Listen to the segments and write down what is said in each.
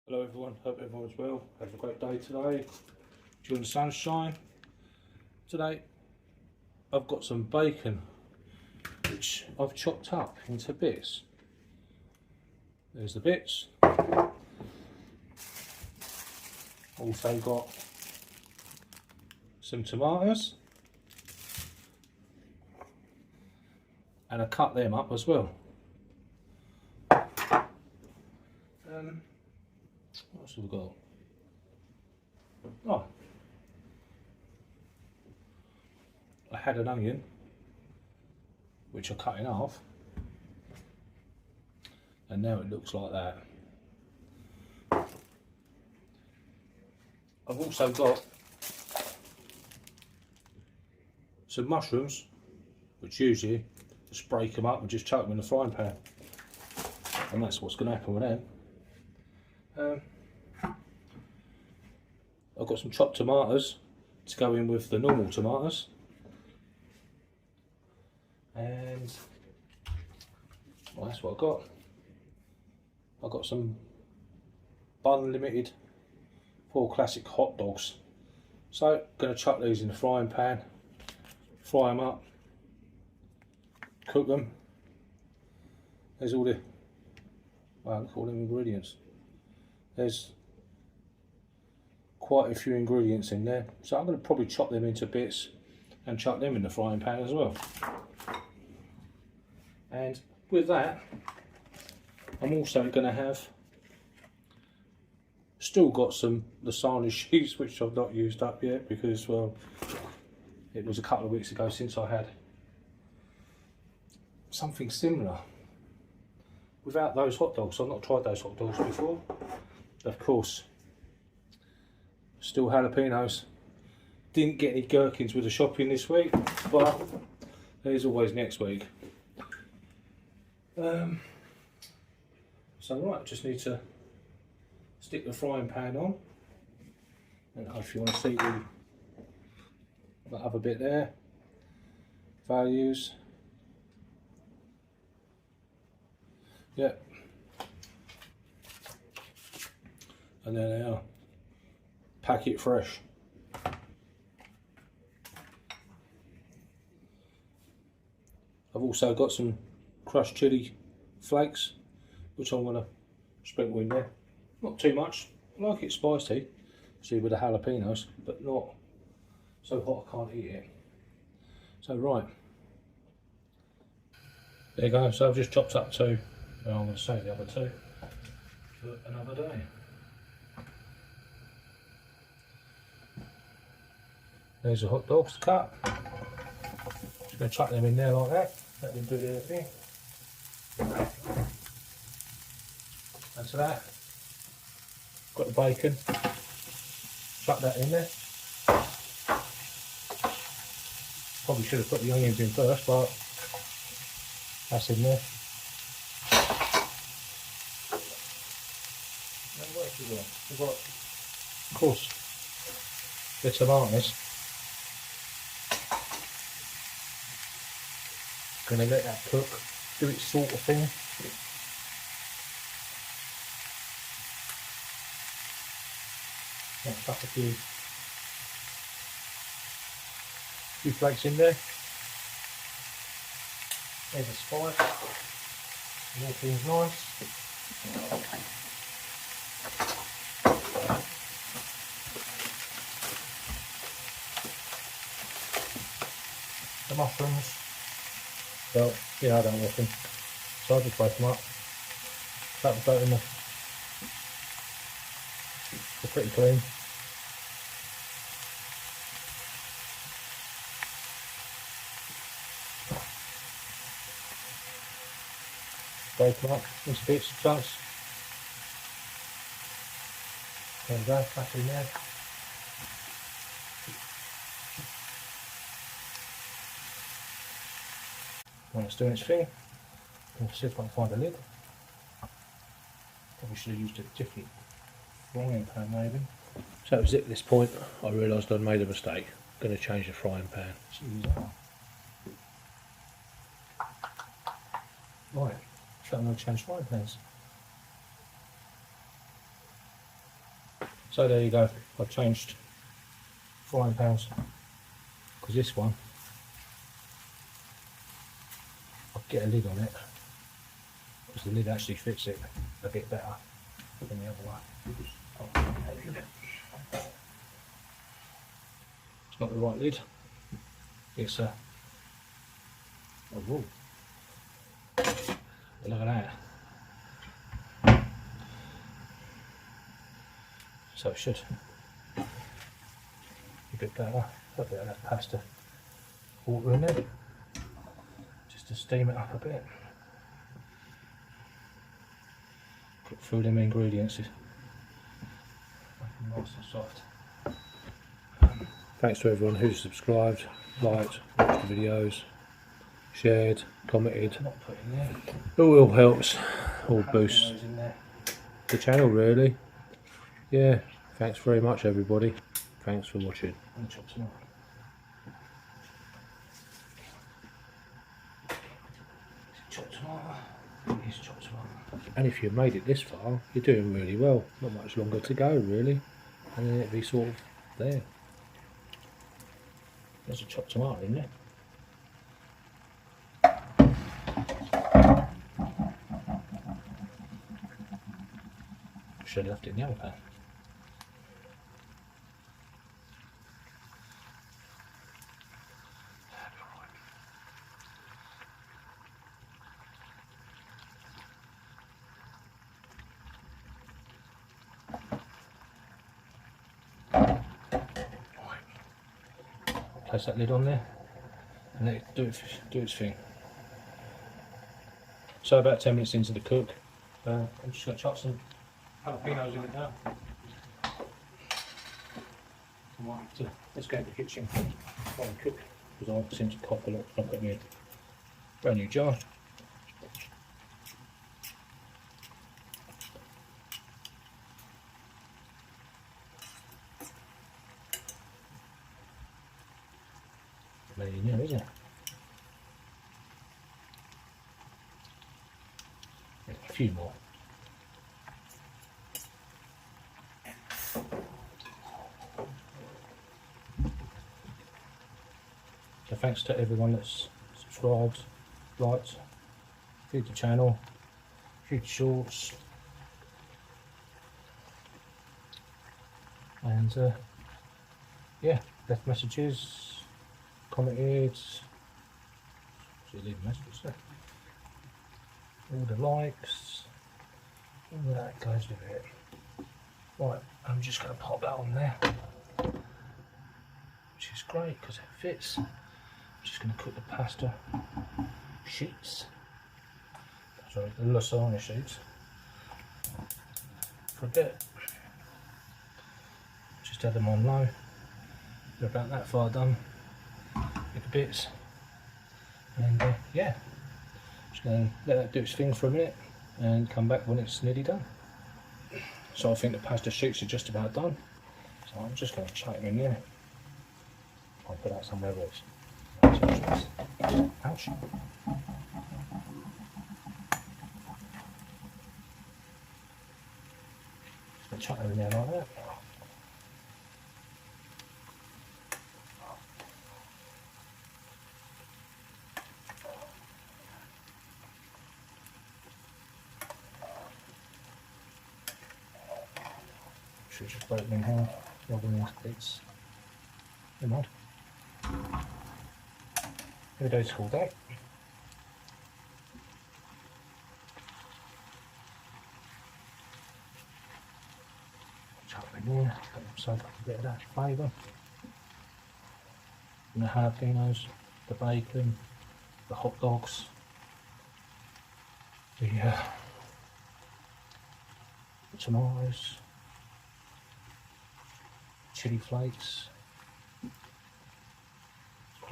Hello everyone, hope everyone's well. Having a great day today. Enjoying the sunshine. Today I've got some bacon which I've chopped up into bits. There's the bits. Also got some tomatoes. And I cut them up as well. What else have we got? Oh, I had an onion which I cut in half, and now it looks like that. I've also got some mushrooms, which usually just break them up and just chuck them in the frying pan, and that's what's going to happen with them. I've got some chopped tomatoes to go in with the normal tomatoes, and well, that's what I've got. I've got some bun limited 4 classic hot dogs, so I'm going to chuck these in the frying pan, fry them up, cook them. There's all the, wow, look at all them ingredients. There's quite a few ingredients in there, so I'm going to probably chop them into bits and chuck them in the frying pan as well. And with that, I'm also going to have still got some lasagna sheets which I've not used up yet because, well, it was a couple of weeks ago since I had something similar without those hot dogs. I've not tried those hot dogs before. Of course, still jalapenos. Didn't get any gherkins with the shopping this week, but there's always next week. So right, just need to stick the frying pan on, and if you want to see the other bit there, values. Yep. And there they are. Packet fresh. I've also got some crushed chilli flakes, which I'm going to sprinkle in there. Not too much. I like it spicy, see, with the jalapenos, but not so hot I can't eat it. So right, there you go. So I've just chopped up 2. Well, I'm going to save the other 2 for another day. There's the hot dogs cut. Just going to chuck them in there like that. Let them do their thing. That's that. Got the bacon. Chuck that in there. Probably should have put the onions in first, but that's in there. And what else we got? We've got, of course, the tomatoes. Gonna let that cook, do its sort of thing. Let's chuck a few flakes in there. There's a spice. And all things nice. The mushrooms. Well, yeah, I don't like them, so I'll just break them up. Chuck the boat in there. They're pretty clean. Break them up into bits and chunks. There we go, back in there. When it's doing its thing, I'll see if I can find a lid. Probably should have used a different frying pan maybe. So it was at this point I realised I'd made a mistake. I'm going to change the frying pan. Right, so I'm going to change frying pans. So there you go, I've changed frying pans, because this one, I'll get a lid on it, because the lid actually fits it a bit better than the other one. It's not the right lid, it's a wool. Look at that. So it should be a bit better. A bit of that pasta water in there, just to steam it up a bit. Cook through them ingredients, make them nice and soft. Thanks to everyone who's subscribed, liked, watched the videos, shared, commented. Not put in there. It all helps, all boosts the channel really. Yeah, thanks very much everybody. Thanks for watching. And if you've made it this far, you're doing really well. Not much longer to go really, and then it'll be sort of there. There's a chopped tomato in there. Should have left it in the other pan. Place that lid on there and let it do its thing. So about 10 minutes into the cook, I'm just going to chop some jalapenos in it now. Let's go to the kitchen while I cook, because I seem to cough a lot. I've got my brand new jar. Very new, isn't it? A few more. So thanks to everyone that's subscribed, liked, viewed the channel, viewed shorts, and yeah, left messages, commented, leave messages there. All the likes, all that goes with it. Right, I'm just going to pop that on there, which is great because it fits. I'm just going to cook the pasta sheets, sorry, the lasagna sheets, for a bit. Just add them on low. They're about that far done with the bits, and yeah, just going to let that do its thing for a minute and come back when it's nearly done. So I think the pasta sheets are just about done, so I'm just going to chuck them in there. I'll put that somewhere else. Ouch. Just chuck them in there like that. Should just break them in half rather than bits. Never mind. Here we go, school day. Chuck them in there, let them soak up a bit of that flavour. And the jalapenos, the bacon, the hot dogs, the tomatoes, chilli flakes.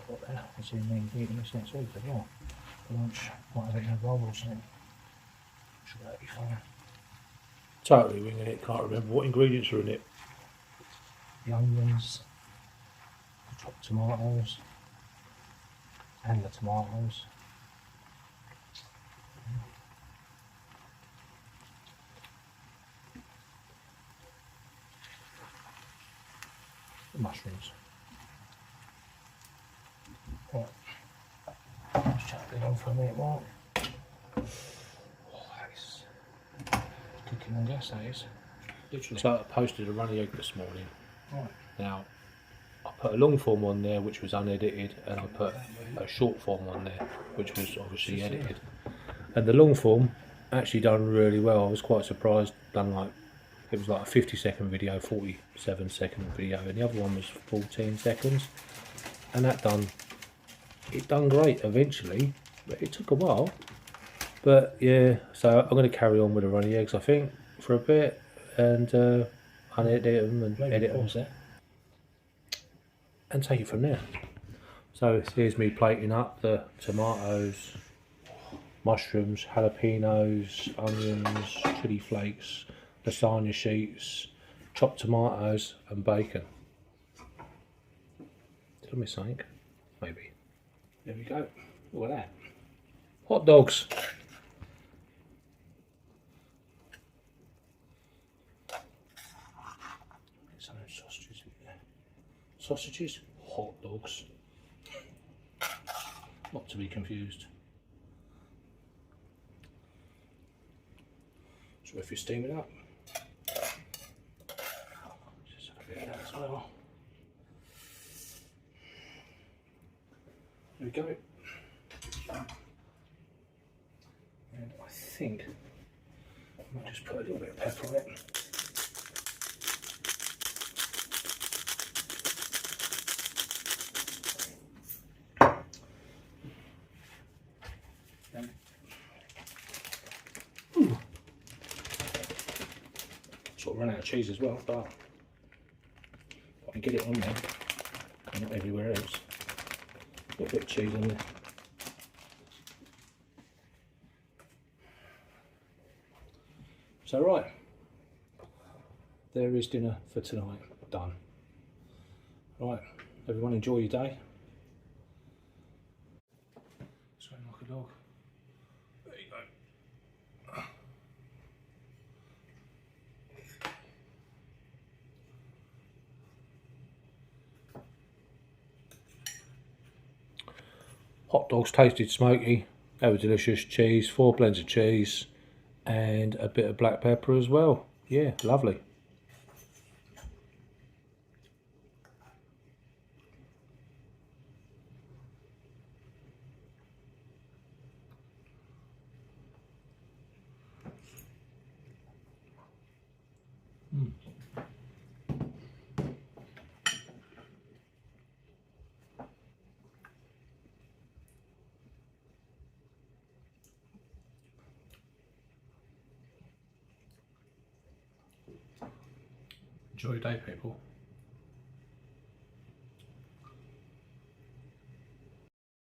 Got there. I see me eating this next week as well. For lunch, might have eaten a roll or something. Should that be fine? Totally winging it, can't remember what ingredients are in it. The onions, the chopped tomatoes, and the tomatoes. the mushrooms. Right. Let's chuck it on for a minute more. Oh, that is cooking on gas, that is. Literally. So I posted a runny egg this morning. Right. Now, I put a long form on there which was unedited, and I put a short form on there which was obviously edited. And the long form actually done really well. I was quite surprised. It was like a 50-second video, 47-second video, and the other one was 14 seconds. And it done great eventually, but it took a while. But yeah, so I'm going to carry on with the runny eggs, I think, for a bit, and unedit them and edit them and take it from there. So here's me plating up the tomatoes, mushrooms, jalapenos, onions, chilli flakes, lasagna sheets, chopped tomatoes and bacon. Did I miss something? Maybe. There we go. Look at that. Hot dogs. Some sausages in there. Sausages, hot dogs. Not to be confused. So if you're steaming up, just have a bit of that as well. There we go. And I think I might just put a little bit of pepper on it. Sort of run out of cheese as well, but I can get it on there, and not everywhere else. A little bit of cheese on there. So right, there is dinner for tonight, done. Right, everyone enjoy your day. Swing like a dog. There you go. Hot dogs tasted smoky, they were delicious. Cheese, 4 blends of cheese and a bit of black pepper as well. Yeah, lovely. Enjoy your day, people.